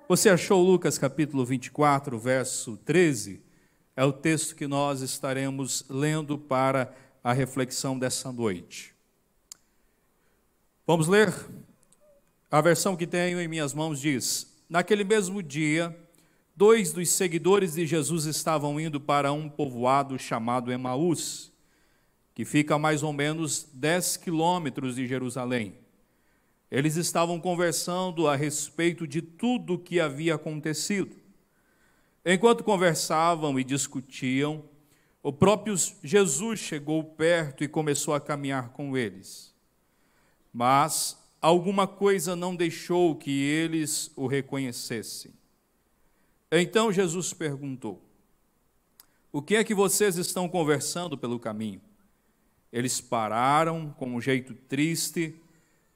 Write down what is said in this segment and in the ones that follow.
Você achou Lucas capítulo 24, verso 13? É o texto que nós estaremos lendo para a reflexão dessa noite. Vamos ler? A versão que tenho em minhas mãos diz: naquele mesmo dia, 2 dos seguidores de Jesus estavam indo para um povoado chamado Emaús, que fica a mais ou menos 10 quilômetros de Jerusalém. Eles estavam conversando a respeito de tudo o que havia acontecido. Enquanto conversavam e discutiam, o próprio Jesus chegou perto e começou a caminhar com eles. Mas alguma coisa não deixou que eles o reconhecessem. Então Jesus perguntou: o que é que vocês estão conversando pelo caminho? Eles pararam com um jeito triste.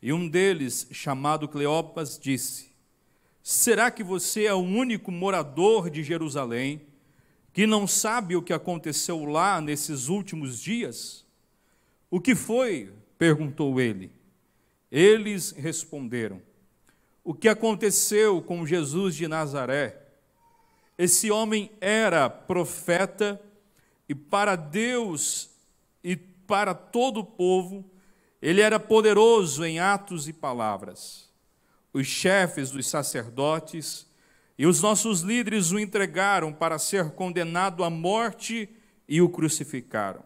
E um deles, chamado Cleopas, disse: será que você é o único morador de Jerusalém que não sabe o que aconteceu lá nesses últimos dias? O que foi? Perguntou ele. Eles responderam: o que aconteceu com Jesus de Nazaré? Esse homem era profeta e para Deus e para todo o povo, ele era poderoso em atos e palavras. Os chefes dos sacerdotes e os nossos líderes o entregaram para ser condenado à morte e o crucificaram.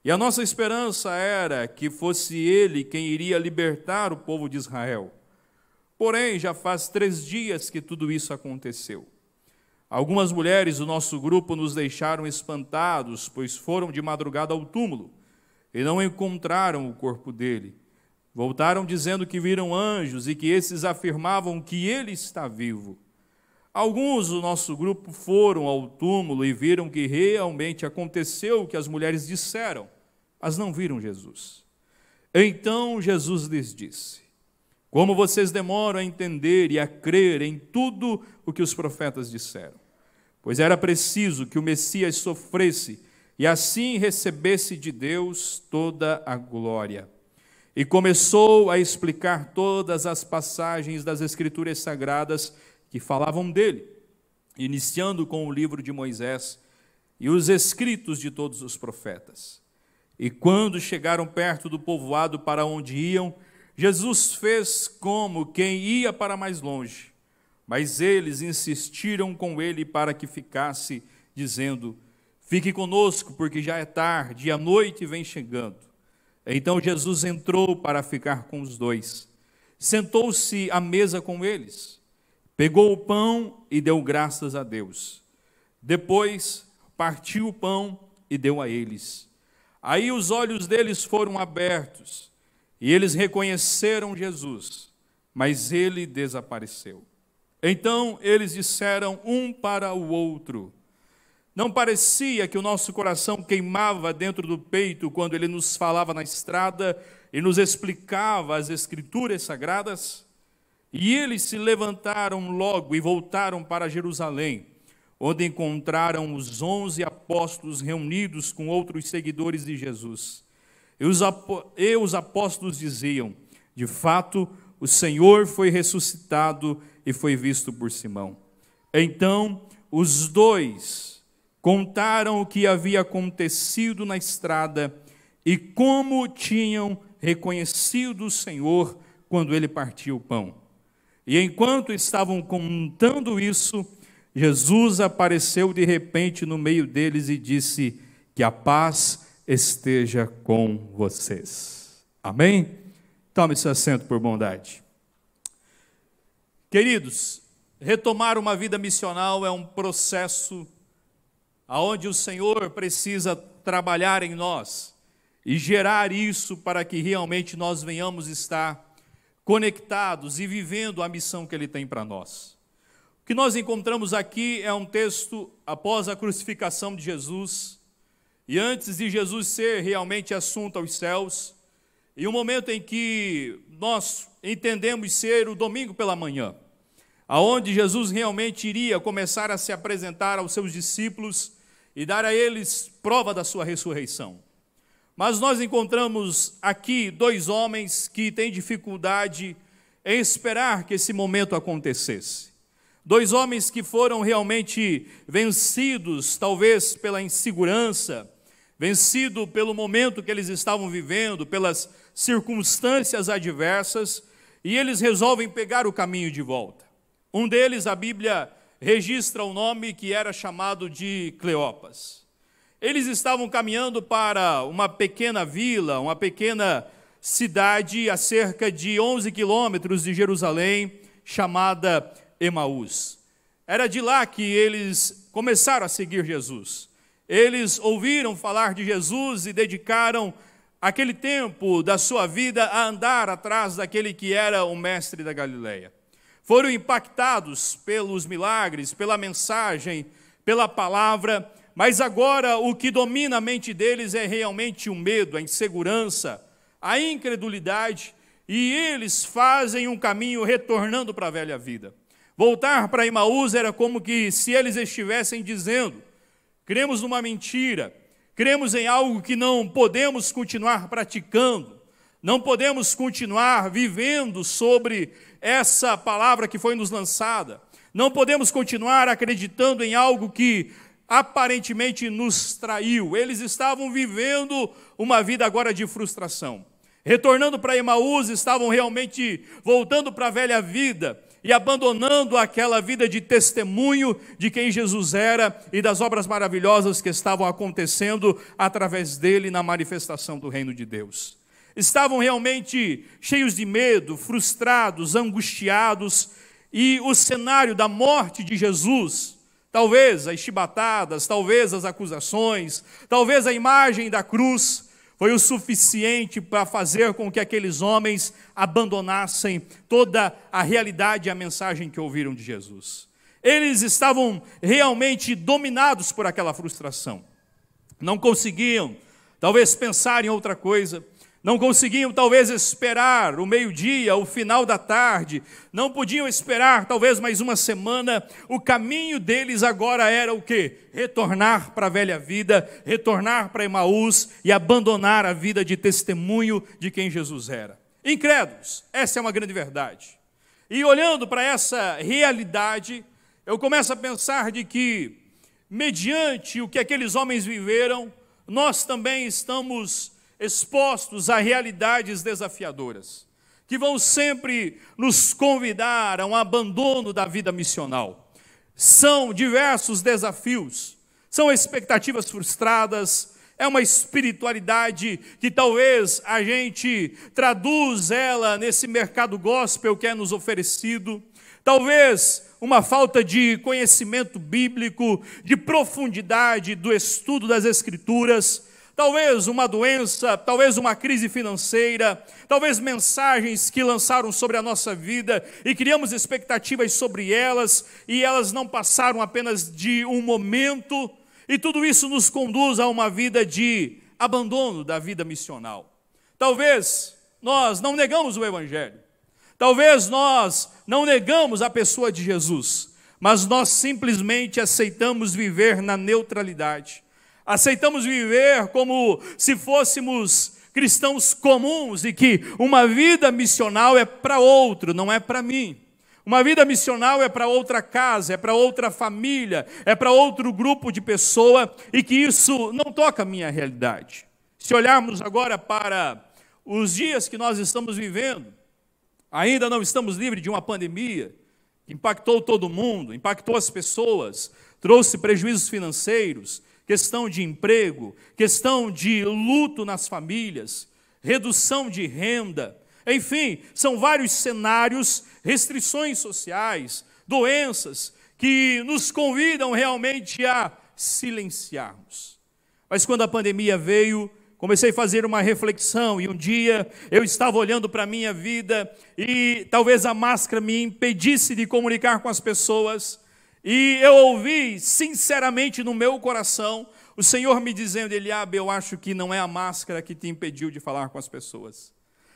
E a nossa esperança era que fosse ele quem iria libertar o povo de Israel. Porém, já faz 3 dias que tudo isso aconteceu. Algumas mulheres do nosso grupo nos deixaram espantados, pois foram de madrugada ao túmulo e não encontraram o corpo dele. Voltaram dizendo que viram anjos e que esses afirmavam que ele está vivo. Alguns do nosso grupo foram ao túmulo e viram que realmente aconteceu o que as mulheres disseram, mas não viram Jesus. Então Jesus lhes disse: como vocês demoram a entender e a crer em tudo o que os profetas disseram? Pois era preciso que o Messias sofresse e assim recebesse de Deus toda a glória. E começou a explicar todas as passagens das Escrituras Sagradas que falavam dele, iniciando com o livro de Moisés e os escritos de todos os profetas. E quando chegaram perto do povoado para onde iam, Jesus fez como quem ia para mais longe, mas eles insistiram com ele para que ficasse, dizendo: fique conosco, porque já é tarde e a noite vem chegando. Então Jesus entrou para ficar com os dois. Sentou-se à mesa com eles, pegou o pão e deu graças a Deus. Depois partiu o pão e deu a eles. Aí os olhos deles foram abertos e eles reconheceram Jesus, mas ele desapareceu. Então eles disseram um para o outro: não parecia que o nosso coração queimava dentro do peito quando ele nos falava na estrada e nos explicava as Escrituras Sagradas? E eles se levantaram logo e voltaram para Jerusalém, onde encontraram os 11 apóstolos reunidos com outros seguidores de Jesus. E os apóstolos diziam: de fato, o Senhor foi ressuscitado e foi visto por Simão. Então, os dois contaram o que havia acontecido na estrada e como tinham reconhecido o Senhor quando ele partiu o pão. E enquanto estavam contando isso, Jesus apareceu de repente no meio deles e disse: que a paz esteja com vocês. Amém? Tome seu assento por bondade. Queridos, retomar uma vida missional é um processo aonde o Senhor precisa trabalhar em nós e gerar isso para que realmente nós venhamos estar conectados e vivendo a missão que Ele tem para nós. O que nós encontramos aqui é um texto após a crucificação de Jesus e antes de Jesus ser realmente assunto aos céus, e um momento em que nós entendemos ser o domingo pela manhã, aonde Jesus realmente iria começar a se apresentar aos seus discípulos e dar a eles prova da sua ressurreição. Mas nós encontramos aqui 2 homens que têm dificuldade em esperar que esse momento acontecesse. Dois homens que foram realmente vencidos, talvez pela insegurança, vencido pelo momento que eles estavam vivendo, pelas circunstâncias adversas, e eles resolvem pegar o caminho de volta. Um deles, a Bíblia registra o nome que era chamado de Cleopas. Eles estavam caminhando para uma pequena vila, uma pequena cidade a cerca de 11 quilômetros de Jerusalém, chamada Emaús. Era de lá que eles começaram a seguir Jesus. Eles ouviram falar de Jesus e dedicaram aquele tempo da sua vida a andar atrás daquele que era o mestre da Galileia. Foram impactados pelos milagres, pela mensagem, pela palavra, mas agora o que domina a mente deles é realmente o medo, a insegurança, a incredulidade, e eles fazem um caminho retornando para a velha vida. Voltar para Emaús era como que se eles estivessem dizendo: cremos numa mentira, cremos em algo que não podemos continuar praticando, não podemos continuar vivendo sobre essa palavra que foi nos lançada, não podemos continuar acreditando em algo que aparentemente nos traiu. Eles estavam vivendo uma vida agora de frustração. Retornando para Emaús, estavam realmente voltando para a velha vida e abandonando aquela vida de testemunho de quem Jesus era e das obras maravilhosas que estavam acontecendo através dele na manifestação do reino de Deus. Estavam realmente cheios de medo, frustrados, angustiados, e o cenário da morte de Jesus, talvez as chibatadas, talvez as acusações, talvez a imagem da cruz, foi o suficiente para fazer com que aqueles homens abandonassem toda a realidade e a mensagem que ouviram de Jesus. Eles estavam realmente dominados por aquela frustração. Não conseguiam, talvez, pensar em outra coisa. Não conseguiam, talvez, esperar o meio-dia, o final da tarde. Não podiam esperar, talvez, mais uma semana. O caminho deles agora era o quê? Retornar para a velha vida, retornar para Emaús e abandonar a vida de testemunho de quem Jesus era. Incrédulos, essa é uma grande verdade. E olhando para essa realidade, eu começo a pensar de que, mediante o que aqueles homens viveram, nós também estamos expostos a realidades desafiadoras, que vão sempre nos convidar a um abandono da vida missional. São diversos desafios, são expectativas frustradas, é uma espiritualidade que talvez a gente traduz ela nesse mercado gospel que é nos oferecido, talvez uma falta de conhecimento bíblico, de profundidade do estudo das Escrituras, talvez uma doença, talvez uma crise financeira, talvez mensagens que lançaram sobre a nossa vida e criamos expectativas sobre elas e elas não passaram apenas de um momento, e tudo isso nos conduz a uma vida de abandono da vida missional. Talvez nós não negamos o Evangelho, talvez nós não negamos a pessoa de Jesus, mas nós simplesmente aceitamos viver na neutralidade. Aceitamos viver como se fôssemos cristãos comuns e que uma vida missional é para outro, não é para mim. Uma vida missional é para outra casa, é para outra família, é para outro grupo de pessoa e que isso não toca a minha realidade. Se olharmos agora para os dias que nós estamos vivendo, ainda não estamos livres de uma pandemia que impactou todo mundo, impactou as pessoas, trouxe prejuízos financeiros, questão de emprego, questão de luto nas famílias, redução de renda, enfim, são vários cenários, restrições sociais, doenças, que nos convidam realmente a silenciarmos. Mas quando a pandemia veio, comecei a fazer uma reflexão e um dia eu estava olhando para a minha vida e talvez a máscara me impedisse de comunicar com as pessoas. E eu ouvi, sinceramente, no meu coração, o Senhor me dizendo: Eliabe, eu acho que não é a máscara que te impediu de falar com as pessoas.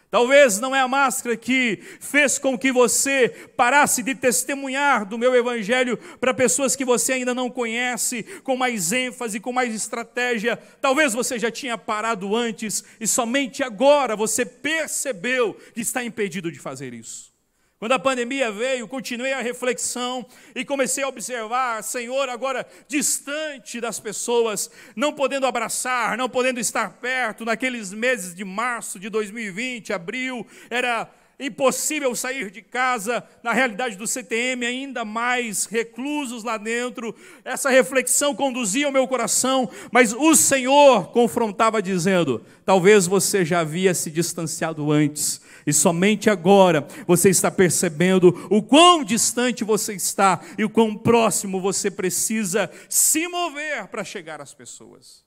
Talvez não é a máscara que fez com que você parasse de testemunhar do meu evangelho para pessoas que você ainda não conhece, com mais ênfase, com mais estratégia. Talvez você já tinha parado antes e somente agora você percebeu que está impedido de fazer isso. Quando a pandemia veio, continuei a reflexão e comecei a observar, Senhor, agora distante das pessoas, não podendo abraçar, não podendo estar perto, naqueles meses de março de 2020, abril, era impossível sair de casa, na realidade do CTM, ainda mais reclusos lá dentro. Essa reflexão conduzia o meu coração, mas o Senhor confrontava dizendo: talvez você já havia se distanciado antes, e somente agora você está percebendo o quão distante você está e o quão próximo você precisa se mover para chegar às pessoas.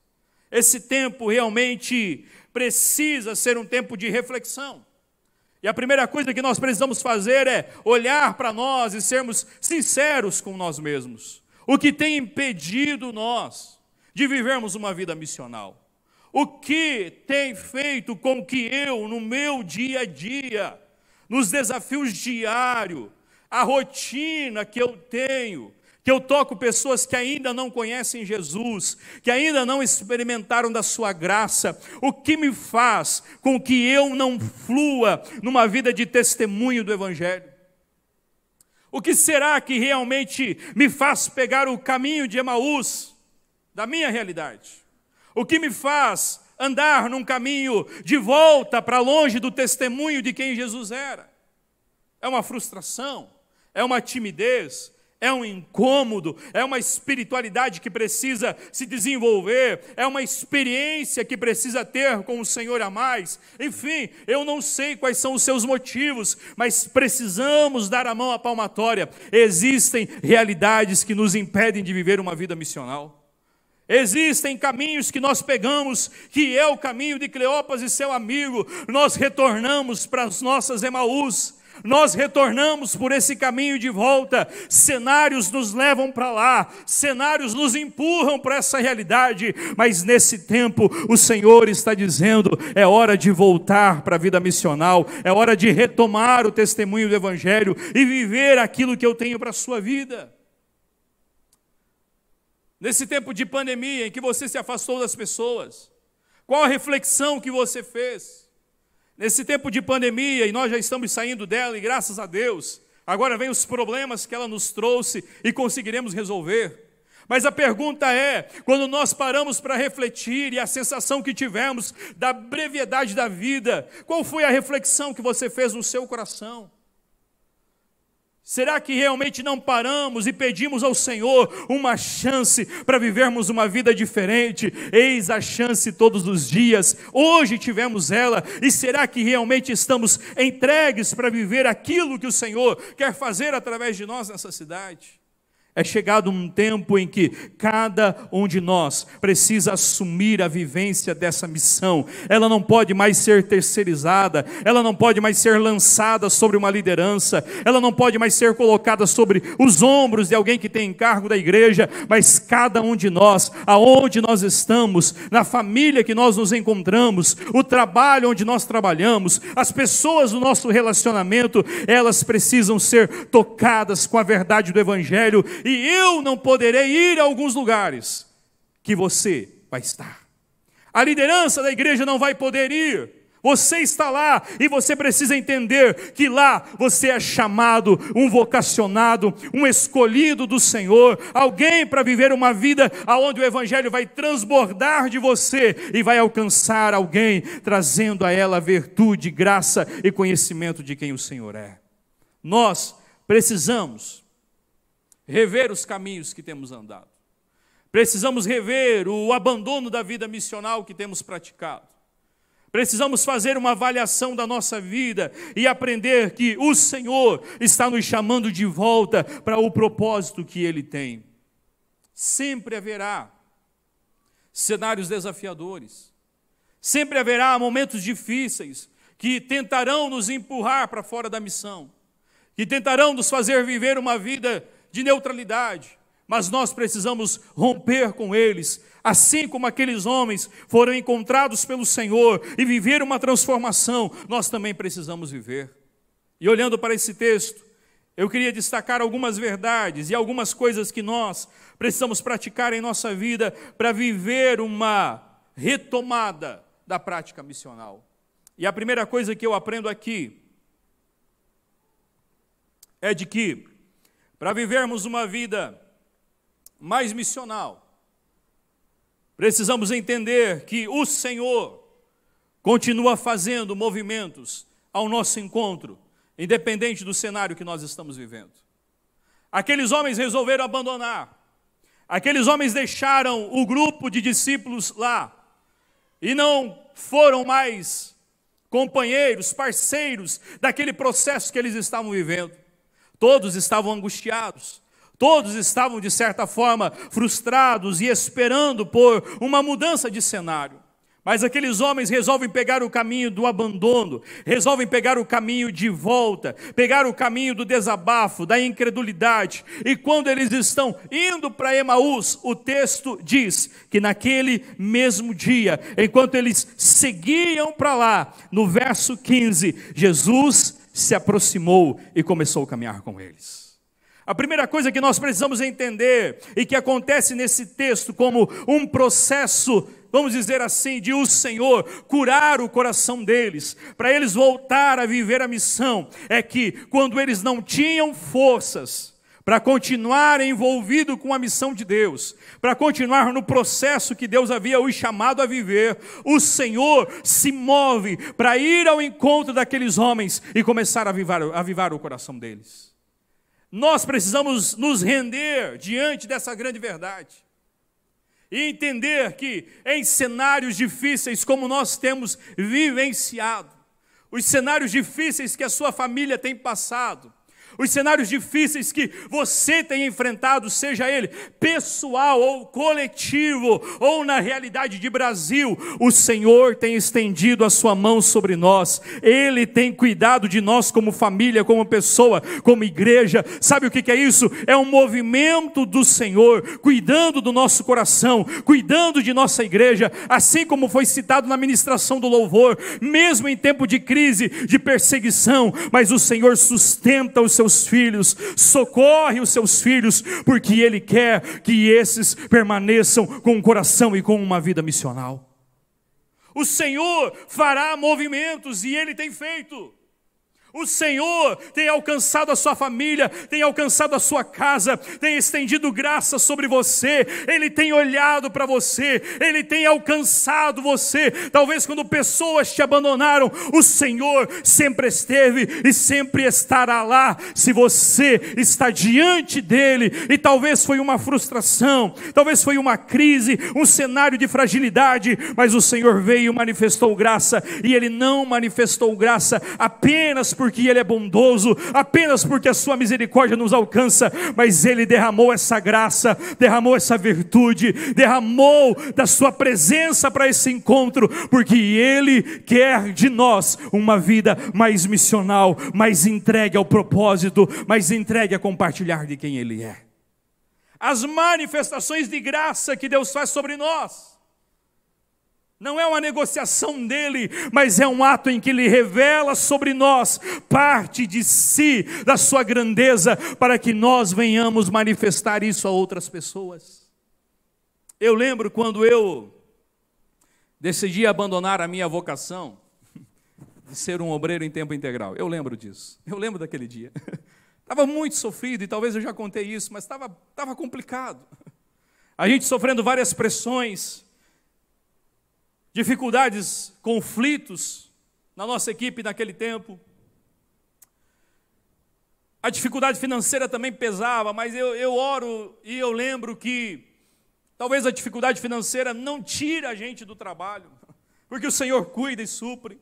Esse tempo realmente precisa ser um tempo de reflexão. E a primeira coisa que nós precisamos fazer é olhar para nós e sermos sinceros com nós mesmos. O que tem impedido nós de vivermos uma vida missional? O que tem feito com que eu, no meu dia a dia, nos desafios diários, a rotina que eu tenho, que eu toco pessoas que ainda não conhecem Jesus, que ainda não experimentaram da sua graça, o que me faz com que eu não flua numa vida de testemunho do Evangelho? O que será que realmente me faz pegar o caminho de Emaús, da minha realidade? O que me faz andar num caminho de volta para longe do testemunho de quem Jesus era? É uma frustração? É uma timidez? É um incômodo, é uma espiritualidade que precisa se desenvolver, é uma experiência que precisa ter com o Senhor a mais. Enfim, eu não sei quais são os seus motivos, mas precisamos dar a mão à palmatória. Existem realidades que nos impedem de viver uma vida missional. Existem caminhos que nós pegamos, que é o caminho de Cleopas e seu amigo. Nós retornamos para as nossas Emaús. Nós retornamos por esse caminho de volta, cenários nos levam para lá, cenários nos empurram para essa realidade, mas nesse tempo o Senhor está dizendo: é hora de voltar para a vida missional, é hora de retomar o testemunho do Evangelho e viver aquilo que eu tenho para a sua vida. Nesse tempo de pandemia em que você se afastou das pessoas, qual a reflexão que você fez? Nesse tempo de pandemia, e nós já estamos saindo dela, e graças a Deus, agora vem os problemas que ela nos trouxe e conseguiremos resolver. Mas a pergunta é, quando nós paramos para refletir e a sensação que tivemos da brevidade da vida, qual foi a reflexão que você fez no seu coração? Será que realmente não paramos e pedimos ao Senhor uma chance para vivermos uma vida diferente? Eis a chance todos os dias, hoje tivemos ela, e será que realmente estamos entregues para viver aquilo que o Senhor quer fazer através de nós nessa cidade? É chegado um tempo em que cada um de nós precisa assumir a vivência dessa missão. Ela não pode mais ser terceirizada, ela não pode mais ser lançada sobre uma liderança, ela não pode mais ser colocada sobre os ombros de alguém que tem encargo da igreja, mas cada um de nós, aonde nós estamos, na família que nós nos encontramos, o trabalho onde nós trabalhamos, as pessoas do nosso relacionamento, elas precisam ser tocadas com a verdade do Evangelho. E eu não poderei ir a alguns lugares que você vai estar. A liderança da igreja não vai poder ir. Você está lá e você precisa entender que lá você é chamado, um vocacionado, um escolhido do Senhor, alguém para viver uma vida onde o Evangelho vai transbordar de você e vai alcançar alguém, trazendo a ela virtude, graça e conhecimento de quem o Senhor é. Nós precisamos rever os caminhos que temos andado. Precisamos rever o abandono da vida missional que temos praticado. Precisamos fazer uma avaliação da nossa vida e aprender que o Senhor está nos chamando de volta para o propósito que Ele tem. Sempre haverá cenários desafiadores. Sempre haverá momentos difíceis que tentarão nos empurrar para fora da missão, que tentarão nos fazer viver uma vida de neutralidade, mas nós precisamos romper com eles, assim como aqueles homens foram encontrados pelo Senhor e viveram uma transformação, nós também precisamos viver. E olhando para esse texto, eu queria destacar algumas verdades e algumas coisas que nós precisamos praticar em nossa vida para viver uma retomada da prática missional. E a primeira coisa que eu aprendo aqui é de que, para vivermos uma vida mais missional, precisamos entender que o Senhor continua fazendo movimentos ao nosso encontro, independente do cenário que nós estamos vivendo. Aqueles homens resolveram abandonar, aqueles homens deixaram o grupo de discípulos lá, e não foram mais companheiros, parceiros daquele processo que eles estavam vivendo. Todos estavam angustiados, todos estavam de certa forma frustrados e esperando por uma mudança de cenário. Mas aqueles homens resolvem pegar o caminho do abandono, resolvem pegar o caminho de volta, pegar o caminho do desabafo, da incredulidade. E quando eles estão indo para Emaús, o texto diz que naquele mesmo dia, enquanto eles seguiam para lá, no verso 15, Jesus se aproximou e começou a caminhar com eles. A primeira coisa que nós precisamos entender, e que acontece nesse texto como um processo, vamos dizer assim, de o Senhor curar o coração deles, para eles voltar a viver a missão, é que quando eles não tinham forças para continuar envolvido com a missão de Deus, para continuar no processo que Deus havia os chamado a viver, o Senhor se move para ir ao encontro daqueles homens e começar a avivar o coração deles. Nós precisamos nos render diante dessa grande verdade e entender que em cenários difíceis como nós temos vivenciado, os cenários difíceis que a sua família tem passado, os cenários difíceis que você tem enfrentado, seja ele pessoal ou coletivo, ou na realidade de Brasil, o Senhor tem estendido a sua mão sobre nós, Ele tem cuidado de nós como família, como pessoa, como igreja. Sabe o que é isso? É um movimento do Senhor, cuidando do nosso coração, cuidando de nossa igreja, assim como foi citado na ministração do louvor, mesmo em tempo de crise, de perseguição, mas o Senhor sustenta os seus filhos, socorre os seus filhos, porque Ele quer que esses permaneçam com um coração e com uma vida missional. O Senhor fará movimentos e Ele tem feito. O Senhor tem alcançado a sua família, tem alcançado a sua casa, tem estendido graça sobre você, Ele tem olhado para você, Ele tem alcançado você. Talvez quando pessoas te abandonaram, o Senhor sempre esteve e sempre estará lá. Se você está diante dEle, e talvez foi uma frustração, talvez foi uma crise, um cenário de fragilidade, mas o Senhor veio e manifestou graça, e Ele não manifestou graça apenas porque Ele é bondoso, apenas porque a sua misericórdia nos alcança, mas Ele derramou essa graça, derramou essa virtude, derramou da sua presença para esse encontro, porque Ele quer de nós uma vida mais missional, mais entregue ao propósito, mais entregue a compartilhar de quem Ele é. As manifestações de graça que Deus faz sobre nós não é uma negociação dele, mas é um ato em que ele revela sobre nós parte de si, da sua grandeza, para que nós venhamos manifestar isso a outras pessoas. Eu lembro quando eu decidi abandonar a minha vocação de ser um obreiro em tempo integral. Eu lembro disso, eu lembro daquele dia. Estava muito sofrido, e talvez eu já contei isso, mas estava complicado. A gente sofrendo várias pressões, dificuldades, conflitos na nossa equipe naquele tempo. A dificuldade financeira também pesava, mas eu oro e eu lembro que talvez a dificuldade financeira não tire a gente do trabalho, porque o Senhor cuida e supre.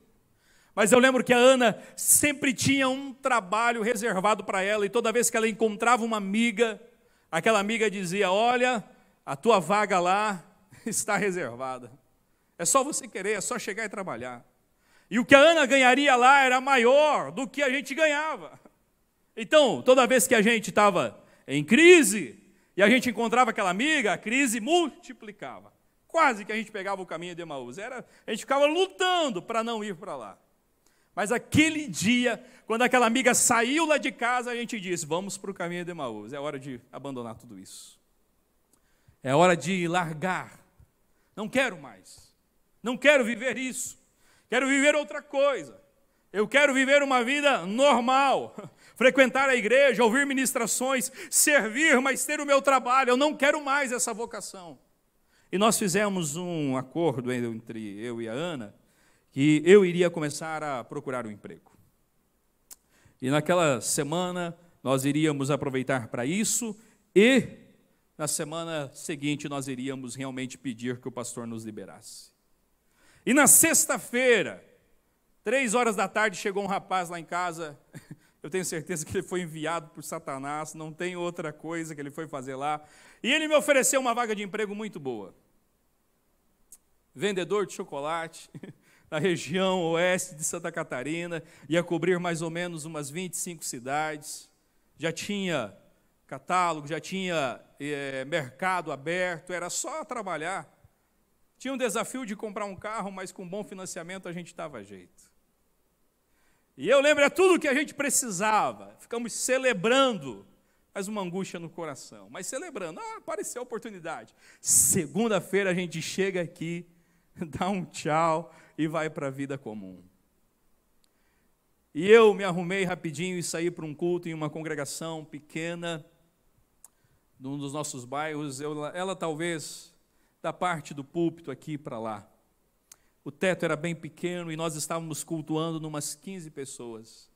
Mas eu lembro que a Ana sempre tinha um trabalho reservado para ela, e toda vez que ela encontrava uma amiga, aquela amiga dizia: olha, a tua vaga lá está reservada. É só você querer, é só chegar e trabalhar. E o que a Ana ganharia lá era maior do que a gente ganhava. Então, toda vez que a gente estava em crise, e a gente encontrava aquela amiga, a crise multiplicava. Quase que a gente pegava o caminho de Emaús. A gente ficava lutando para não ir para lá. Mas aquele dia, quando aquela amiga saiu lá de casa, a gente disse: vamos para o caminho de Emaús. É hora de abandonar tudo isso. É hora de largar. Não quero mais. Não quero viver isso, quero viver outra coisa. Eu quero viver uma vida normal, frequentar a igreja, ouvir ministrações, servir, mas ter o meu trabalho. Eu não quero mais essa vocação. E nós fizemos um acordo entre eu e a Ana, que eu iria começar a procurar um emprego. E naquela semana nós iríamos aproveitar para isso, e na semana seguinte nós iríamos realmente pedir que o pastor nos liberasse. E na sexta-feira, 15h, chegou um rapaz lá em casa. Eu tenho certeza que ele foi enviado por Satanás, não tem outra coisa que ele foi fazer lá. E ele me ofereceu uma vaga de emprego muito boa. Vendedor de chocolate, na região oeste de Santa Catarina, ia cobrir mais ou menos umas 25 cidades. Já tinha catálogo, já tinha mercado aberto, era só trabalhar. Tinha um desafio de comprar um carro, mas com bom financiamento a gente dava jeito. E eu lembro, é tudo que a gente precisava. Ficamos celebrando, mas uma angústia no coração. Mas celebrando, apareceu a oportunidade. Segunda-feira a gente chega aqui, dá um tchau e vai para a vida comum. E eu me arrumei rapidinho e saí para um culto em uma congregação pequena, num dos nossos bairros. Ela talvez da parte do púlpito aqui para lá. O teto era bem pequeno e nós estávamos cultuando numas 15 pessoas.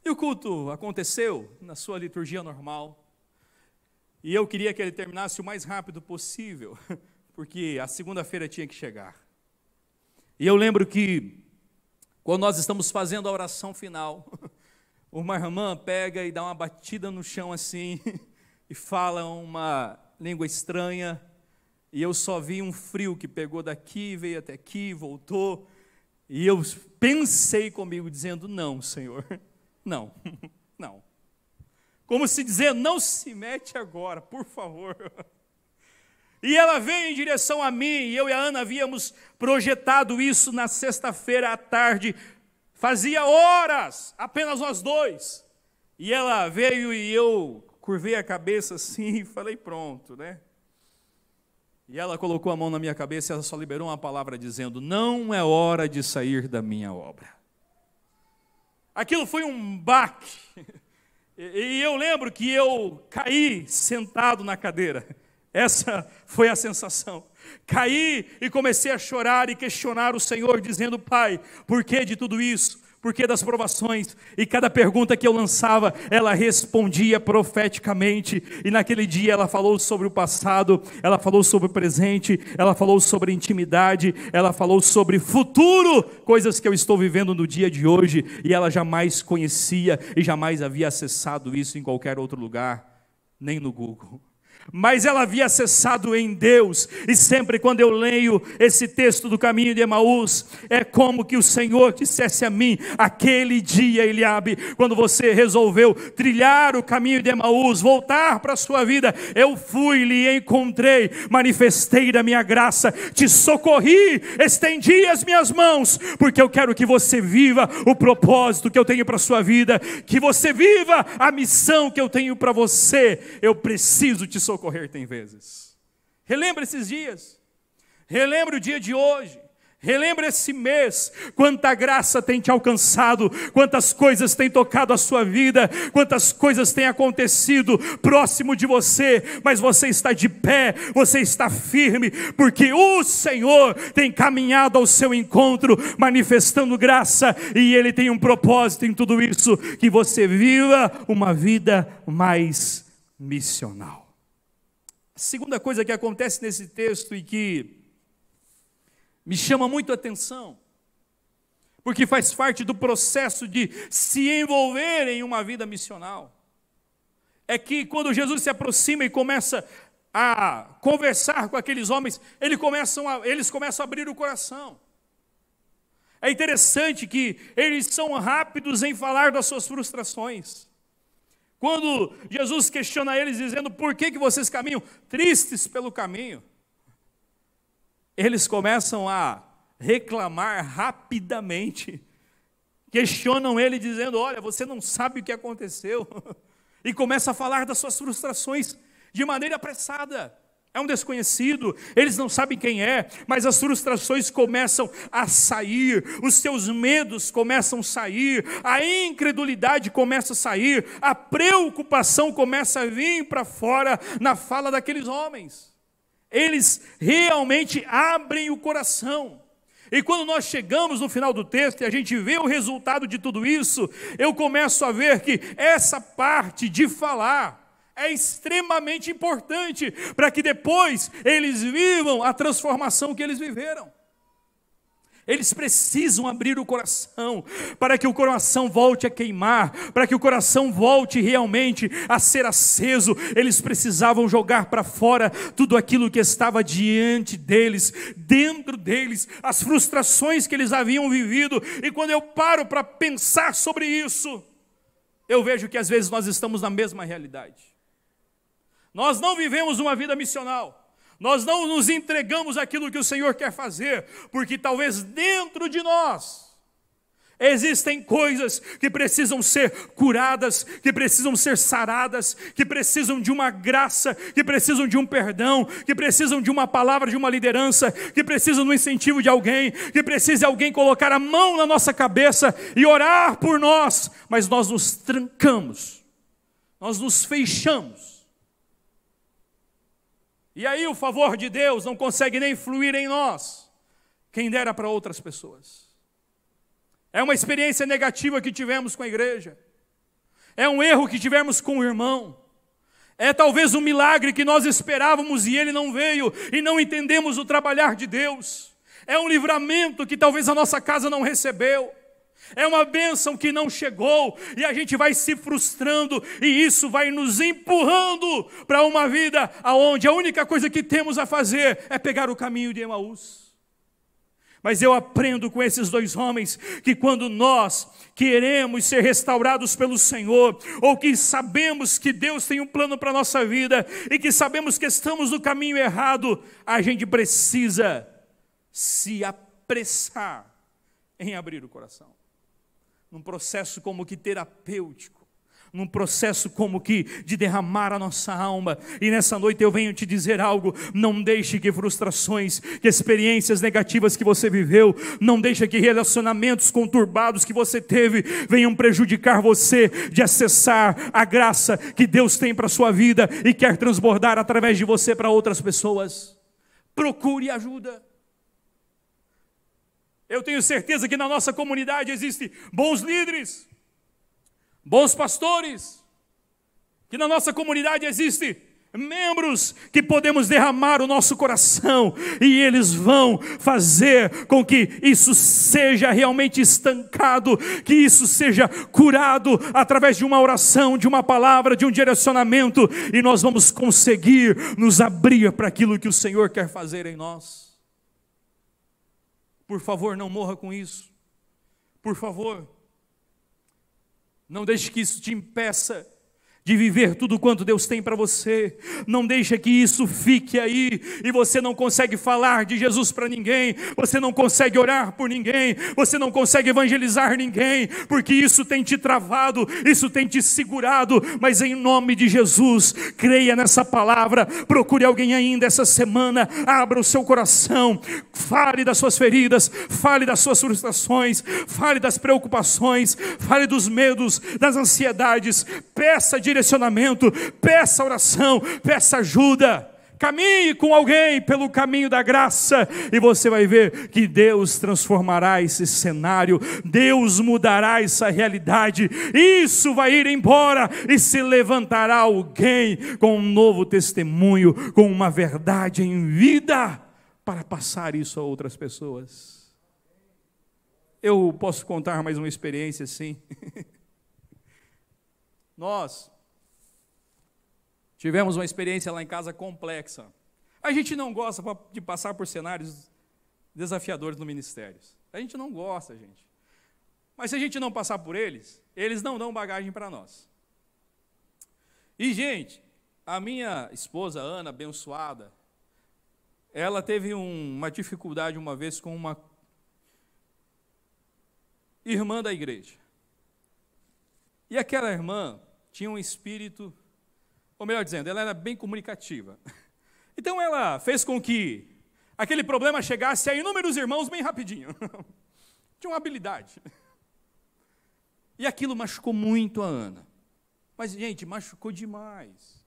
E o culto aconteceu na sua liturgia normal. E eu queria que ele terminasse o mais rápido possível, porque a segunda-feira tinha que chegar. E eu lembro que, quando nós estamos fazendo a oração final, uma irmã pega e dá uma batida no chão assim, e fala uma língua estranha, e eu só vi um frio que pegou daqui, veio até aqui, voltou, e eu pensei comigo, dizendo, não, Senhor, não, não. Como se dizer, não se mete agora, por favor. E ela veio em direção a mim, e eu e a Ana havíamos projetado isso na sexta-feira à tarde, fazia horas, apenas nós dois. E ela veio e eu curvei a cabeça assim e falei, pronto, né? E ela colocou a mão na minha cabeça e ela só liberou uma palavra dizendo, não é hora de sair da minha obra. Aquilo foi um baque. E eu lembro que eu caí sentado na cadeira. Essa foi a sensação. Caí e comecei a chorar e questionar o Senhor, dizendo, Pai, por que de tudo isso? Por que das provações? E cada pergunta que eu lançava, ela respondia profeticamente. E naquele dia ela falou sobre o passado, ela falou sobre o presente, ela falou sobre intimidade, ela falou sobre futuro, coisas que eu estou vivendo no dia de hoje, e ela jamais conhecia e jamais havia acessado isso em qualquer outro lugar, nem no Google. Mas ela havia acessado em Deus, e sempre quando eu leio esse texto do caminho de Emaús, é como que o Senhor dissesse a mim, aquele dia, Eliabe, quando você resolveu trilhar o caminho de Emaús, voltar para a sua vida, eu fui, lhe encontrei, manifestei da minha graça, te socorri, estendi as minhas mãos, porque eu quero que você viva o propósito que eu tenho para a sua vida, que você viva a missão que eu tenho para você. Eu preciso te socorrer. Tem vezes. Relembra esses dias. Relembra o dia de hoje. Relembra esse mês. Quanta graça tem te alcançado. Quantas coisas tem tocado a sua vida. Quantas coisas tem acontecido próximo de você. Mas você está de pé. Você está firme. Porque o Senhor tem caminhado ao seu encontro, manifestando graça. E Ele tem um propósito em tudo isso. Que você viva uma vida mais missional. A segunda coisa que acontece nesse texto e que me chama muito a atenção, porque faz parte do processo de se envolver em uma vida missional, é que quando Jesus se aproxima e começa a conversar com aqueles homens, eles começam a abrir o coração. É interessante que eles são rápidos em falar das suas frustrações. Quando Jesus questiona eles, dizendo, por que vocês caminham tristes pelo caminho? Eles começam a reclamar rapidamente. Questionam ele, dizendo, olha, você não sabe o que aconteceu. E começa a falar das suas frustrações de maneira apressada. É um desconhecido, eles não sabem quem é, mas as frustrações começam a sair, os seus medos começam a sair, a incredulidade começa a sair, a preocupação começa a vir para fora na fala daqueles homens. Eles realmente abrem o coração. E quando nós chegamos no final do texto e a gente vê o resultado de tudo isso, eu começo a ver que essa parte de falar é extremamente importante para que depois eles vivam a transformação que eles viveram. Eles precisam abrir o coração para que o coração volte a queimar, para que o coração volte realmente a ser aceso. Eles precisavam jogar para fora tudo aquilo que estava diante deles, dentro deles, as frustrações que eles haviam vivido. E quando eu paro para pensar sobre isso, eu vejo que às vezes nós estamos na mesma realidade. Nós não vivemos uma vida missional. Nós não nos entregamos àquilo que o Senhor quer fazer, porque talvez dentro de nós existem coisas que precisam ser curadas, que precisam ser saradas, que precisam de uma graça, que precisam de um perdão, que precisam de uma palavra, de uma liderança, que precisam do incentivo de alguém, que precisa alguém colocar a mão na nossa cabeça e orar por nós, mas nós nos trancamos, nós nos fechamos. E aí o favor de Deus não consegue nem fluir em nós, quem dera para outras pessoas. É uma experiência negativa que tivemos com a igreja, é um erro que tivemos com o irmão, é talvez um milagre que nós esperávamos e ele não veio, e não entendemos o trabalhar de Deus, é um livramento que talvez a nossa casa não recebeu, é uma bênção que não chegou, e a gente vai se frustrando, e isso vai nos empurrando para uma vida onde a única coisa que temos a fazer é pegar o caminho de Emaús. Mas eu aprendo com esses dois homens, que quando nós queremos ser restaurados pelo Senhor, ou que sabemos que Deus tem um plano para a nossa vida, e que sabemos que estamos no caminho errado, a gente precisa se apressar em abrir o coração. Num processo como que terapêutico, num processo como que de derramar a nossa alma. E nessa noite eu venho te dizer algo: não deixe que frustrações, que experiências negativas que você viveu, não deixe que relacionamentos conturbados que você teve venham prejudicar você de acessar a graça que Deus tem para a sua vida e quer transbordar através de você para outras pessoas. Procure ajuda. Eu tenho certeza que na nossa comunidade existem bons líderes, bons pastores, que na nossa comunidade existem membros que podemos derramar o nosso coração, e eles vão fazer com que isso seja realmente estancado, que isso seja curado através de uma oração, de uma palavra, de um direcionamento, e nós vamos conseguir nos abrir para aquilo que o Senhor quer fazer em nós. Por favor, não morra com isso. Por favor, não deixe que isso te impeça de viver tudo quanto Deus tem para você. Não deixe que isso fique aí e você não consegue falar de Jesus para ninguém, você não consegue orar por ninguém, você não consegue evangelizar ninguém, porque isso tem te travado, isso tem te segurado. Mas em nome de Jesus, creia nessa palavra. Procure alguém ainda essa semana, abra o seu coração, fale das suas feridas, fale das suas frustrações, fale das preocupações, fale dos medos, das ansiedades, peça direcionamento, peça oração, peça ajuda, caminhe com alguém pelo caminho da graça, e você vai ver que Deus transformará esse cenário, Deus mudará essa realidade, isso vai ir embora, e se levantará alguém com um novo testemunho, com uma verdade em vida, para passar isso a outras pessoas. Eu posso contar mais uma experiência assim. Nós tivemos uma experiência lá em casa complexa. A gente não gosta de passar por cenários desafiadores no ministério. A gente não gosta, gente. Mas se a gente não passar por eles, eles não dão bagagem para nós. E, gente, a minha esposa, Ana, abençoada, ela teve uma dificuldade uma vez com uma irmã da igreja. E aquela irmã tinha um espírito, ou melhor dizendo, ela era bem comunicativa. Então ela fez com que aquele problema chegasse a inúmeros irmãos bem rapidinho. Tinha uma habilidade. E aquilo machucou muito a Ana. Mas, gente, machucou demais.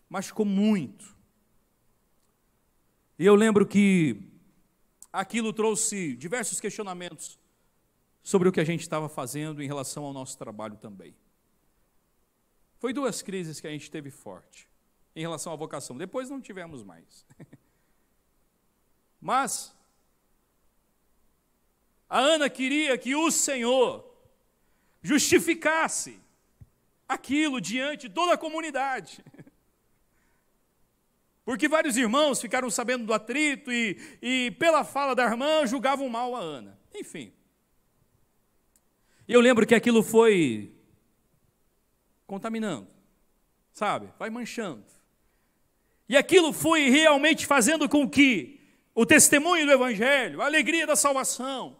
Machucou muito. E eu lembro que aquilo trouxe diversos questionamentos sobre o que a gente estava fazendo em relação ao nosso trabalho também. Foi 2 crises que a gente teve forte em relação à vocação. Depois não tivemos mais. Mas a Ana queria que o Senhor justificasse aquilo diante de toda a comunidade. Porque vários irmãos ficaram sabendo do atrito e pela fala da irmã, julgavam mal a Ana. Enfim. E eu lembro que aquilo foi contaminando, sabe? Vai manchando. E aquilo foi realmente fazendo com que o testemunho do Evangelho, a alegria da salvação,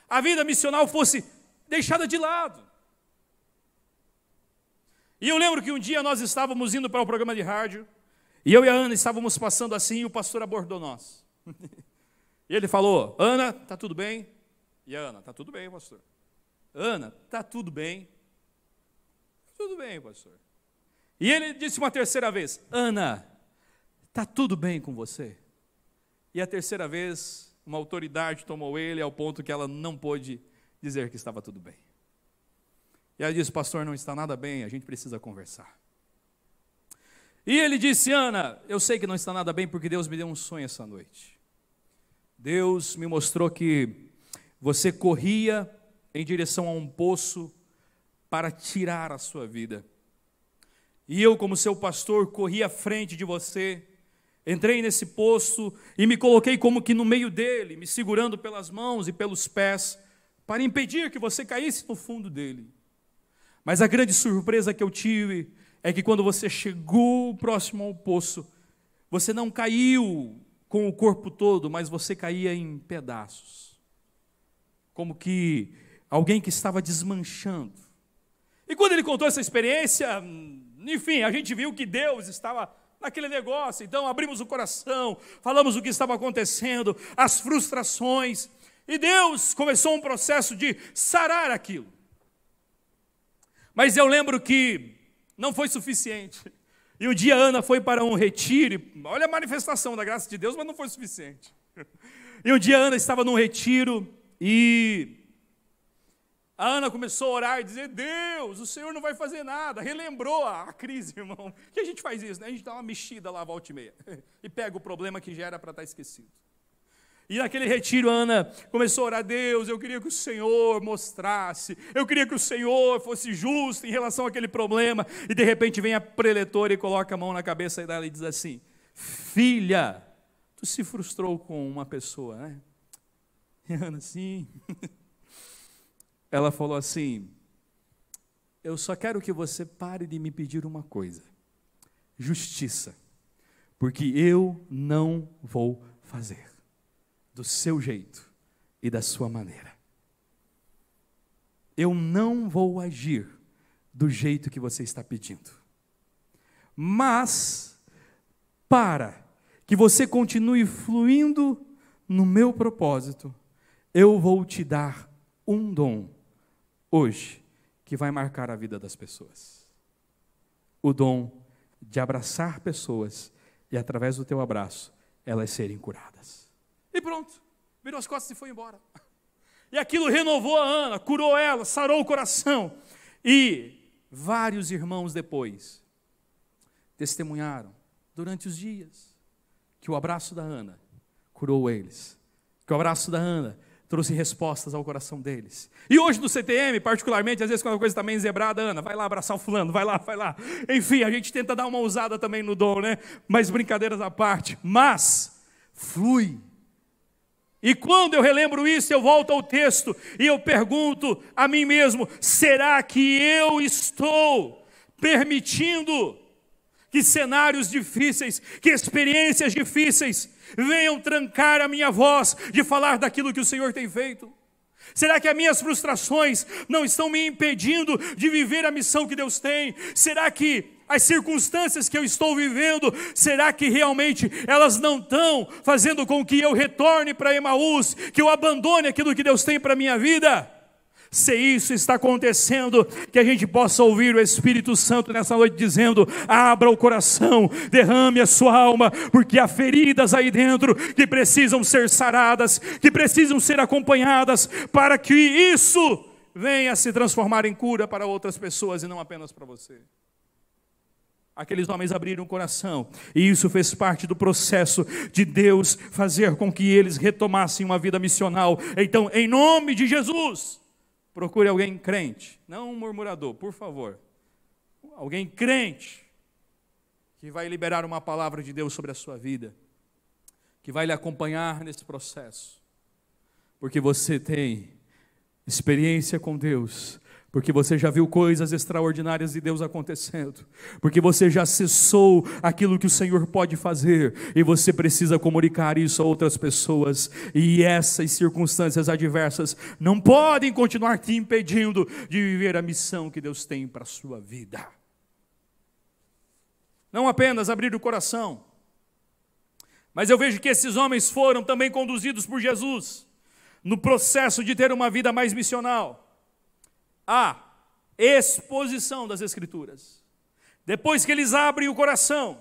a vida missional fosse deixada de lado. E eu lembro que um dia nós estávamos indo para o programa de rádio, e eu e a Ana estávamos passando assim, e o pastor abordou nós. E ele falou: Ana, está tudo bem? E a Ana: está tudo bem, pastor. Ana, está tudo bem? Tudo bem, pastor. E ele disse uma terceira vez: Ana, está tudo bem com você? E a terceira vez, uma autoridade tomou ele ao ponto que ela não pôde dizer que estava tudo bem. E ela disse: pastor, não está nada bem, a gente precisa conversar. E ele disse: Ana, eu sei que não está nada bem porque Deus me deu um sonho essa noite. Deus me mostrou que você corria em direção a um poço para tirar a sua vida. E eu, como seu pastor, corri à frente de você, entrei nesse poço e me coloquei como que no meio dele, me segurando pelas mãos e pelos pés, para impedir que você caísse no fundo dele. Mas a grande surpresa que eu tive é que quando você chegou próximo ao poço, você não caiu com o corpo todo, mas você caía em pedaços. Como que alguém que estava desmanchando. E quando ele contou essa experiência, enfim, a gente viu que Deus estava naquele negócio. Então abrimos o coração, falamos o que estava acontecendo, as frustrações. E Deus começou um processo de sarar aquilo. Mas eu lembro que não foi suficiente. E um dia a Ana foi para um retiro, olha a manifestação da graça de Deus, mas não foi suficiente. E um dia a Ana estava num retiro e a Ana começou a orar e dizer: Deus, o Senhor não vai fazer nada. Relembrou a crise, irmão. Que a gente faz isso, né? A gente dá uma mexida lá, volta e meia, e pega o problema que já era para estar esquecido. E naquele retiro, a Ana começou a orar: Deus, eu queria que o Senhor mostrasse, eu queria que o Senhor fosse justo em relação àquele problema. E de repente vem a preletora e coloca a mão na cabeça dela e diz assim: filha, tu se frustrou com uma pessoa, né? E a Ana, sim. Ela falou assim: eu só quero que você pare de me pedir uma coisa: justiça, porque eu não vou fazer do seu jeito e da sua maneira. Eu não vou agir do jeito que você está pedindo. Mas, para que você continue fluindo no meu propósito, eu vou te dar um dom hoje que vai marcar a vida das pessoas. O dom de abraçar pessoas e, através do teu abraço, elas serem curadas. E pronto, virou as costas e foi embora. E aquilo renovou a Ana, curou ela, sarou o coração. E vários irmãos depois testemunharam durante os dias que o abraço da Ana curou eles, que o abraço da Ana trouxe respostas ao coração deles. E hoje no CTM, particularmente, às vezes quando a coisa está meio enzebrada, Ana, vai lá abraçar o fulano, vai lá. Enfim, a gente tenta dar uma ousada também no dom, né? Mas brincadeiras à parte, mas flui. E quando eu relembro isso, eu volto ao texto e eu pergunto a mim mesmo: será que eu estou permitindo que cenários difíceis, que experiências difíceis venham trancar a minha voz de falar daquilo que o Senhor tem feito? Será que as minhas frustrações não estão me impedindo de viver a missão que Deus tem? Será que as circunstâncias que eu estou vivendo, será que realmente elas não estão fazendo com que eu retorne para Emaús, que eu abandone aquilo que Deus tem para a minha vida? Se isso está acontecendo, que a gente possa ouvir o Espírito Santo nessa noite dizendo: abra o coração, derrame a sua alma, porque há feridas aí dentro que precisam ser saradas, que precisam ser acompanhadas, para que isso venha a se transformar em cura para outras pessoas e não apenas para você. Aqueles homens abriram o coração, e isso fez parte do processo de Deus fazer com que eles retomassem uma vida missional. Então, em nome de Jesus, procure alguém crente, não um murmurador, por favor. Alguém crente, que vai liberar uma palavra de Deus sobre a sua vida, que vai lhe acompanhar nesse processo, porque você tem experiência com Deus, porque você já viu coisas extraordinárias de Deus acontecendo, porque você já acessou aquilo que o Senhor pode fazer, e você precisa comunicar isso a outras pessoas, e essas circunstâncias adversas não podem continuar te impedindo de viver a missão que Deus tem para a sua vida. Não apenas abrir o coração, mas eu vejo que esses homens foram também conduzidos por Jesus, no processo de ter uma vida mais missional. A exposição das Escrituras. Depois que eles abrem o coração,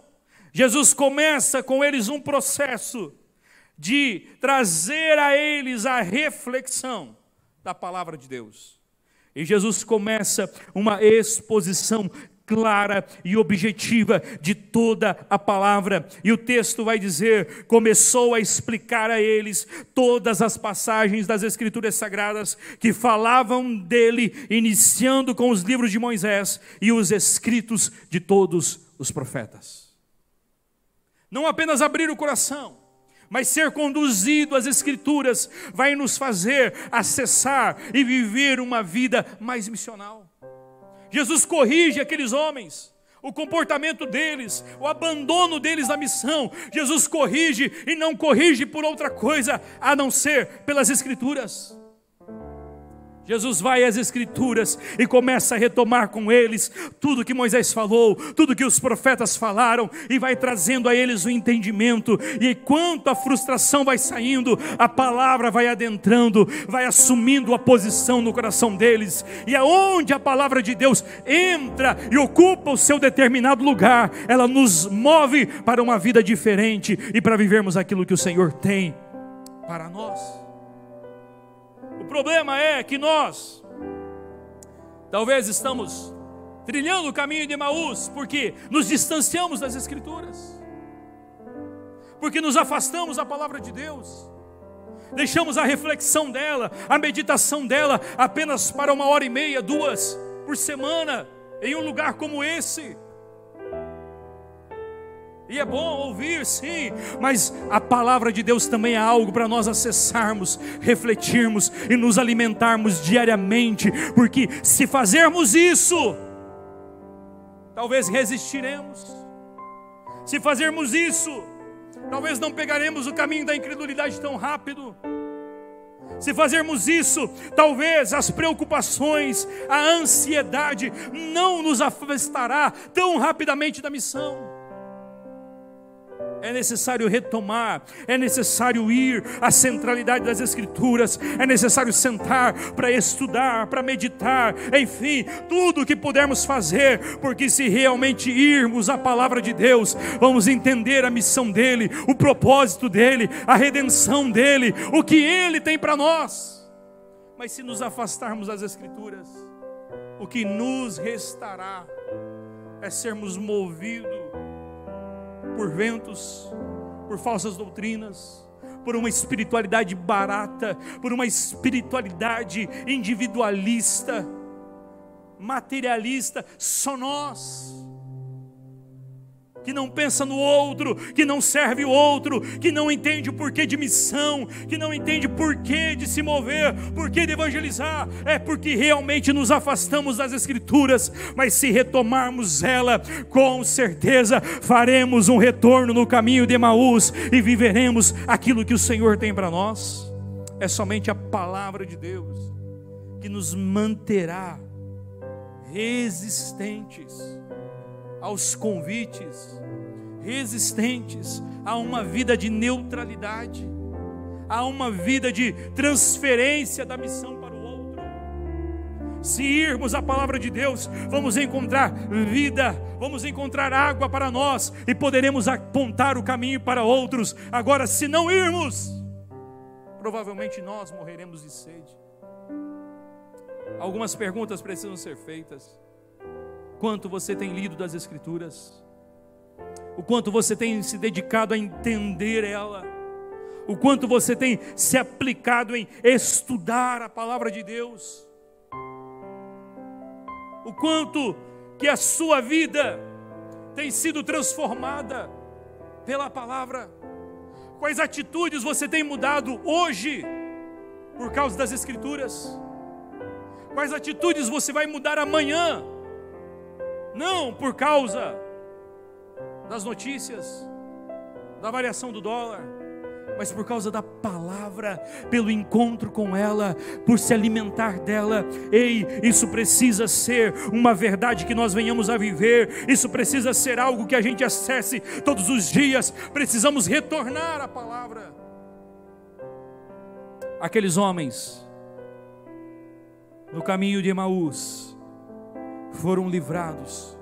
Jesus começa com eles um processo de trazer a eles a reflexão da palavra de Deus. E Jesus começa uma exposição clara e objetiva de toda a palavra, e o texto vai dizer: começou a explicar a eles todas as passagens das Escrituras Sagradas que falavam dele, iniciando com os livros de Moisés e os escritos de todos os profetas. Não apenas abrir o coração, mas ser conduzido às Escrituras vai nos fazer acessar e viver uma vida mais missional. Jesus corrige aqueles homens, o comportamento deles, o abandono deles da missão. Jesus corrige, e não corrige por outra coisa a não ser pelas Escrituras. Jesus vai às Escrituras e começa a retomar com eles tudo que Moisés falou, tudo que os profetas falaram, e vai trazendo a eles o entendimento. E enquanto a frustração vai saindo, a palavra vai adentrando, vai assumindo a posição no coração deles, e aonde a palavra de Deus entra e ocupa o seu determinado lugar, ela nos move para uma vida diferente e para vivermos aquilo que o Senhor tem para nós. O problema é que nós talvez estamos trilhando o caminho de Emaús porque nos distanciamos das Escrituras, porque nos afastamos da palavra de Deus, deixamos a reflexão dela, a meditação dela apenas para 1h30, 2 por semana, em um lugar como esse. E é bom ouvir, sim, mas a palavra de Deus também é algo para nós acessarmos, refletirmos e nos alimentarmos diariamente, porque se fazermos isso, talvez resistiremos. Se fazermos isso, talvez não pegaremos o caminho da incredulidade tão rápido. Se fazermos isso, talvez as preocupações, a ansiedade não nos afastará tão rapidamente da missão. É necessário retomar, é necessário ir à centralidade das Escrituras, é necessário sentar para estudar, para meditar, enfim, tudo o que pudermos fazer, porque se realmente irmos à palavra de Deus, vamos entender a missão dEle, o propósito dEle, a redenção dEle, o que Ele tem para nós. Mas se nos afastarmos das Escrituras, o que nos restará é sermos movidos por ventos, por falsas doutrinas, por uma espiritualidade barata, por uma espiritualidade individualista, materialista. Só nós, que não pensa no outro, que não serve o outro, que não entende o porquê de missão, que não entende o porquê de se mover, porquê de evangelizar, é porque realmente nos afastamos das Escrituras. Mas se retomarmos ela, com certeza faremos um retorno no caminho de Emaús e viveremos aquilo que o Senhor tem para nós. É somente a palavra de Deus que nos manterá resistentes aos convites, resistentes a uma vida de neutralidade, a uma vida de transferência da missão para o outro. Se irmos à palavra de Deus, vamos encontrar vida, vamos encontrar água para nós e poderemos apontar o caminho para outros. Agora, se não irmos, provavelmente nós morreremos de sede. Algumas perguntas precisam ser feitas. Quanto você tem lido das Escrituras? O quanto você tem se dedicado a entender ela? O quanto você tem se aplicado em estudar a palavra de Deus? O quanto que a sua vida tem sido transformada pela palavra? Quais atitudes você tem mudado hoje por causa das Escrituras? Quais atitudes você vai mudar amanhã? Não por causa das notícias, da variação do dólar, mas por causa da palavra, pelo encontro com ela, por se alimentar dela. Ei, isso precisa ser uma verdade que nós venhamos a viver, isso precisa ser algo que a gente acesse todos os dias. Precisamos retornar à palavra. Aqueles homens no caminho de Emaús foram livrados,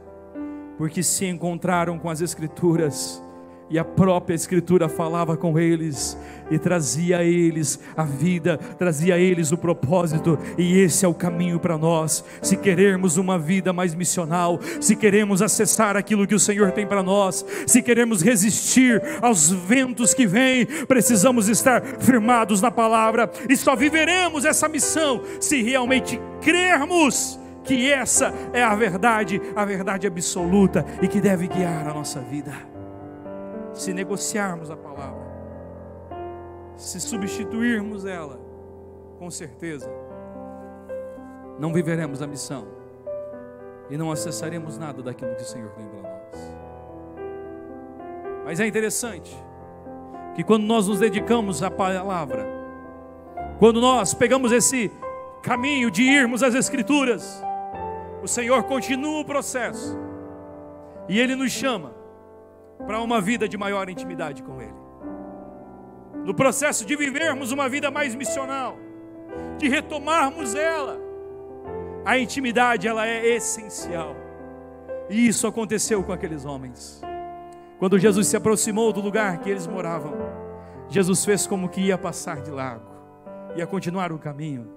porque se encontraram com as Escrituras, e a própria Escritura falava com eles, e trazia a eles a vida, trazia a eles o propósito. E esse é o caminho para nós, se queremos uma vida mais missional, se queremos acessar aquilo que o Senhor tem para nós, se queremos resistir aos ventos que vêm, precisamos estar firmados na palavra, e só viveremos essa missão se realmente crermos que essa é a verdade absoluta e que deve guiar a nossa vida. Se negociarmos a palavra, se substituirmos ela, com certeza não viveremos a missão e não acessaremos nada daquilo que o Senhor tem para nós. Mas é interessante que quando nós nos dedicamos à palavra, quando nós pegamos esse caminho de irmos às Escrituras, o Senhor continua o processo e Ele nos chama para uma vida de maior intimidade com Ele. No processo de vivermos uma vida mais missional, de retomarmos ela, a intimidade ela é essencial. E isso aconteceu com aqueles homens. Quando Jesus se aproximou do lugar que eles moravam, Jesus fez como que ia passar de largo, ia continuar o caminho.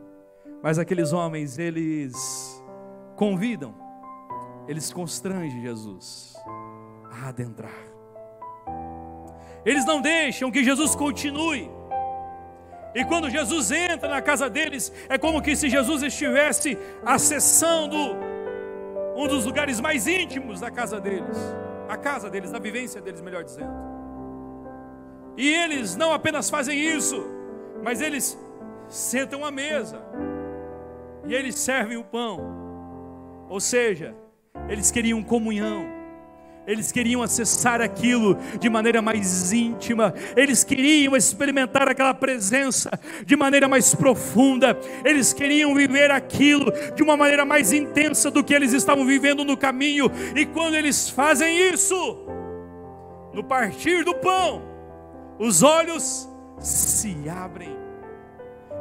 Mas aqueles homens, eles convidam, eles constrangem Jesus a adentrar. Eles não deixam que Jesus continue. E quando Jesus entra na casa deles, é como que se Jesus estivesse acessando um dos lugares mais íntimos da casa deles. A casa deles, da vivência deles, melhor dizendo. E eles não apenas fazem isso, mas eles sentam à mesa e eles servem o pão. Ou seja, eles queriam comunhão, eles queriam acessar aquilo de maneira mais íntima, eles queriam experimentar aquela presença de maneira mais profunda, eles queriam viver aquilo de uma maneira mais intensa do que eles estavam vivendo no caminho. E quando eles fazem isso, no partir do pão, os olhos se abrem.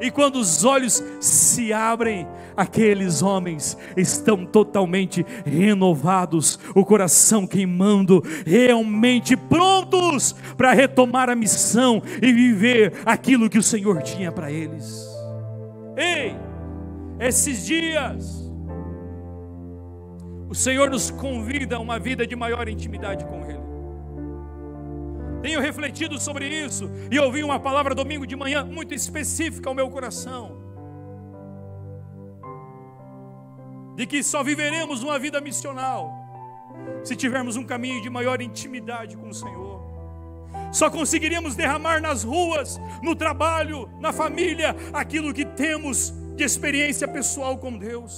E quando os olhos se abrem, aqueles homens estão totalmente renovados, o coração queimando, realmente prontos para retomar a missão e viver aquilo que o Senhor tinha para eles. Ei, esses dias, o Senhor nos convida a uma vida de maior intimidade com Ele. Tenho refletido sobre isso e ouvi uma palavra domingo de manhã muito específica ao meu coração, de que só viveremos uma vida missional se tivermos um caminho de maior intimidade com o Senhor. Só conseguiríamos derramar nas ruas, no trabalho, na família, aquilo que temos de experiência pessoal com Deus.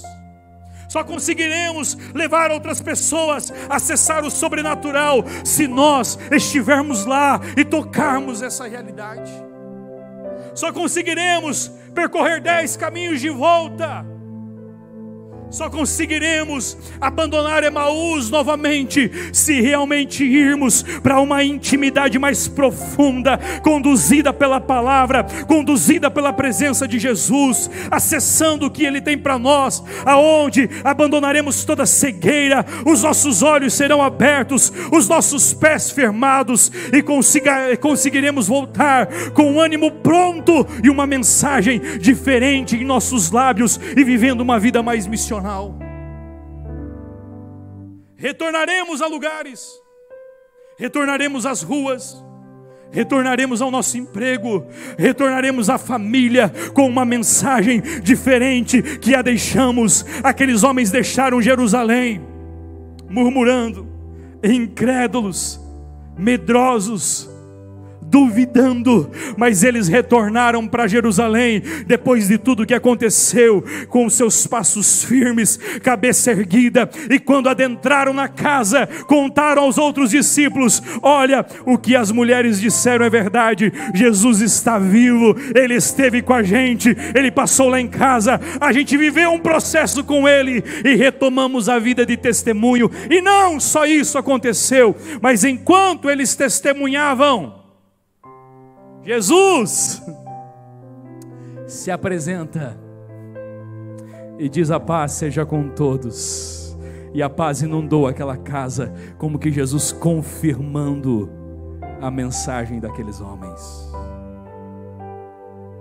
Só conseguiremos levar outras pessoas a acessar o sobrenatural se nós estivermos lá e tocarmos essa realidade. Só conseguiremos percorrer 10 caminhos de volta. Só conseguiremos abandonar Emaús novamente se realmente irmos para uma intimidade mais profunda, conduzida pela palavra, conduzida pela presença de Jesus, acessando o que Ele tem para nós, aonde abandonaremos toda cegueira, os nossos olhos serão abertos, os nossos pés firmados, e conseguiremos voltar com um ânimo pronto e uma mensagem diferente em nossos lábios, e vivendo uma vida mais missionária. Retornaremos a lugares, retornaremos às ruas, retornaremos ao nosso emprego, retornaremos à família com uma mensagem diferente que a deixamos. Aqueles homens deixaram Jerusalém murmurando, incrédulos, medrosos, duvidando, mas eles retornaram para Jerusalém, depois de tudo que aconteceu, com seus passos firmes, cabeça erguida, e quando adentraram na casa, contaram aos outros discípulos: olha, o que as mulheres disseram é verdade, Jesus está vivo, Ele esteve com a gente, Ele passou lá em casa, a gente viveu um processo com Ele, e retomamos a vida de testemunho. E não só isso aconteceu, mas enquanto eles testemunhavam, Jesus se apresenta e diz: a paz seja com todos. E a paz inundou aquela casa, como que Jesus confirmando a mensagem daqueles homens.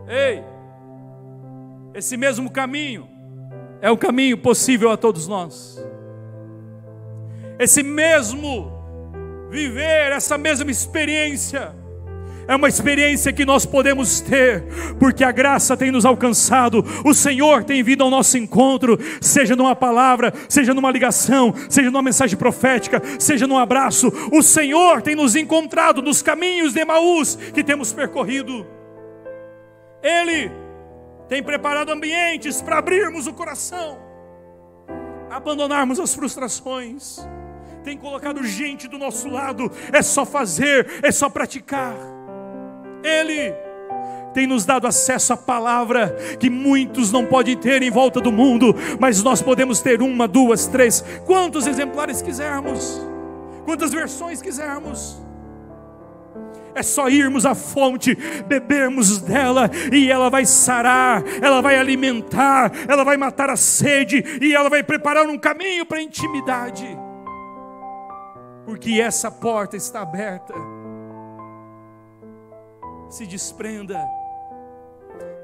Ei, esse mesmo caminho é o caminho possível a todos nós. Esse mesmo viver, essa mesma experiência, é uma experiência que nós podemos ter, porque a graça tem nos alcançado, o Senhor tem vindo ao nosso encontro, seja numa palavra, seja numa ligação, seja numa mensagem profética, seja num abraço. O Senhor tem nos encontrado nos caminhos de Emaús que temos percorrido. Ele tem preparado ambientes para abrirmos o coração, abandonarmos as frustrações. Tem colocado gente do nosso lado, é só fazer, é só praticar. Ele tem nos dado acesso à palavra que muitos não podem ter em volta do mundo, mas nós podemos ter 1, 2, 3, quantos exemplares quisermos, quantas versões quisermos. É só irmos à fonte, bebermos dela, e ela vai sarar, ela vai alimentar, ela vai matar a sede, e ela vai preparar um caminho para a intimidade, porque essa porta está aberta. Se desprenda,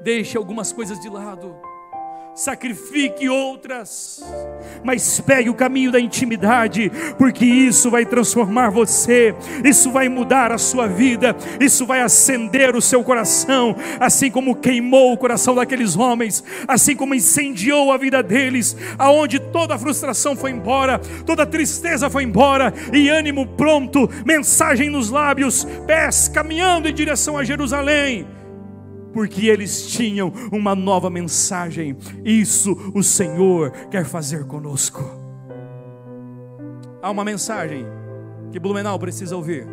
deixe algumas coisas de lado, sacrifique outras, mas pegue o caminho da intimidade, porque isso vai transformar você, isso vai mudar a sua vida, isso vai acender o seu coração, assim como queimou o coração daqueles homens, assim como incendiou a vida deles, aonde toda a frustração foi embora, toda a tristeza foi embora, e ânimo pronto, mensagem nos lábios, pés caminhando em direção a Jerusalém, porque eles tinham uma nova mensagem. Isso o Senhor quer fazer conosco. Há uma mensagem que Blumenau precisa ouvir,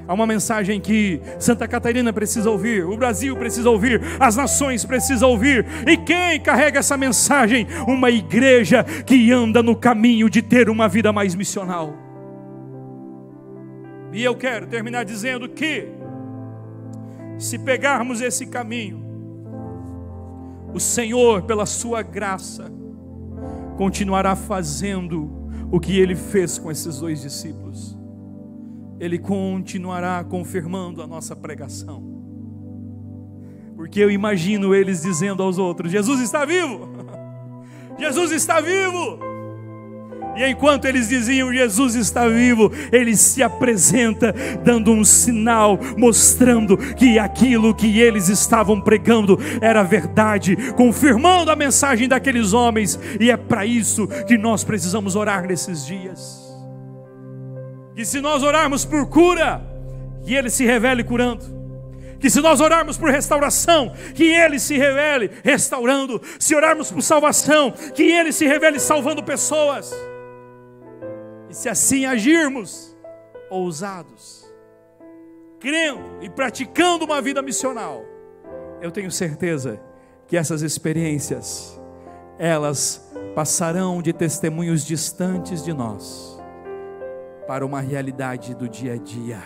há uma mensagem que Santa Catarina precisa ouvir, o Brasil precisa ouvir, as nações precisam ouvir. E quem carrega essa mensagem? Uma igreja que anda no caminho de ter uma vida mais missional. E eu quero terminar dizendo que, se pegarmos esse caminho, o Senhor, pela sua graça, continuará fazendo o que Ele fez com esses 2 discípulos. Ele continuará confirmando a nossa pregação, porque eu imagino eles dizendo aos outros: Jesus está vivo, Jesus está vivo. E enquanto eles diziam Jesus está vivo, Ele se apresenta dando um sinal, mostrando que aquilo que eles estavam pregando era verdade, confirmando a mensagem daqueles homens. E é para isso que nós precisamos orar nesses dias. Que se nós orarmos por cura, que Ele se revele curando. Que se nós orarmos por restauração, que Ele se revele restaurando. Se orarmos por salvação, que Ele se revele salvando pessoas. E se assim agirmos, ousados, crendo e praticando uma vida missional, eu tenho certeza que essas experiências, elas passarão de testemunhos distantes de nós, para uma realidade do dia a dia,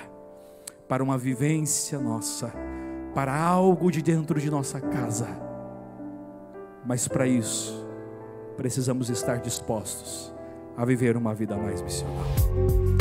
para uma vivência nossa, para algo de dentro de nossa casa. Mas para isso, precisamos estar dispostos a viver uma vida mais missional.